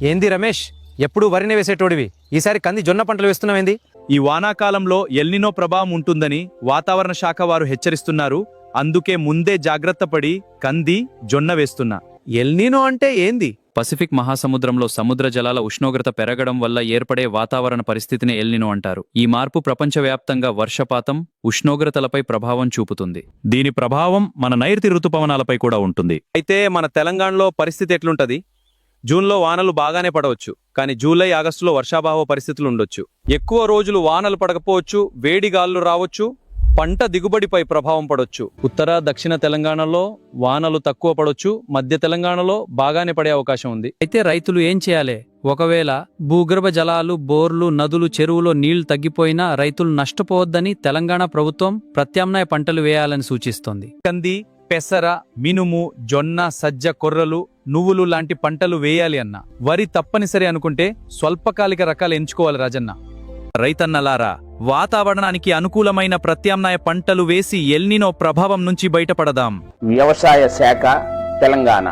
ఏంది రమేష్, ఎప్పుడు వరిని వేసేటోడివి, ఈసారి కంది జొన్న పంటలు వేస్తున్నావేంది? ఈ వానాకాలంలో ఎల్నినో ప్రభావం ఉంటుందని వాతావరణ శాఖ వారు హెచ్చరిస్తున్నారు. అందుకే ముందే జాగ్రత్త పడి కంది జొన్న వేస్తున్నా. ఎల్నీనో అంటే ఏంది? పసిఫిక్ మహాసముద్రంలో సముద్ర జలాల ఉష్ణోగ్రత పెరగడం వల్ల ఏర్పడే వాతావరణ పరిస్థితిని ఎల్నినో అంటారు. ఈ మార్పు ప్రపంచవ్యాప్తంగా వర్షపాతం, ఉష్ణోగ్రతలపై ప్రభావం చూపుతుంది. దీని ప్రభావం మన నైరుతి ఋతుపవనాలపై కూడా ఉంటుంది. అయితే మన తెలంగాణలో పరిస్థితి ఎట్లుంటది? జూన్లో వానలు బాగానే పడవచ్చు, కానీ జూలై ఆగస్టులో వర్షాభావ పరిస్థితులు ఉండొచ్చు. ఎక్కువ రోజులు వానలు పడకపోవచ్చు, వేడిగాళ్లు రావచ్చు, పంట దిగుబడిపై ప్రభావం పడొచ్చు. ఉత్తర దక్షిణ తెలంగాణలో వానలు తక్కువ పడొచ్చు, మధ్య తెలంగాణలో బాగానే పడే అవకాశం ఉంది. అయితే రైతులు ఏం చేయాలి? ఒకవేళ భూగర్భ జలాలు, బోర్లు, నదులు, చెరువులో నీళ్లు తగ్గిపోయినా రైతులు నష్టపోవద్దని తెలంగాణ ప్రభుత్వం ప్రత్యామ్నాయ పంటలు వేయాలని సూచిస్తోంది. కంది, పెసర, మినుము, జొన్న, సజ్జ, కొర్రలు, నువ్వులు లాంటి పంటలు వేయాలి అన్న. వరి తప్పనిసరి అనుకుంటే స్వల్పకాలిక రకాలు ఎంచుకోవాలి రాజన్న. రైతన్నలారా, వాతావరణానికి అనుకూలమైన ప్రత్యామ్నాయ పంటలు వేసి ఎల్నినో ప్రభావం నుంచి బయటపడదాం. వ్యవసాయ శాఖ తెలంగాణ.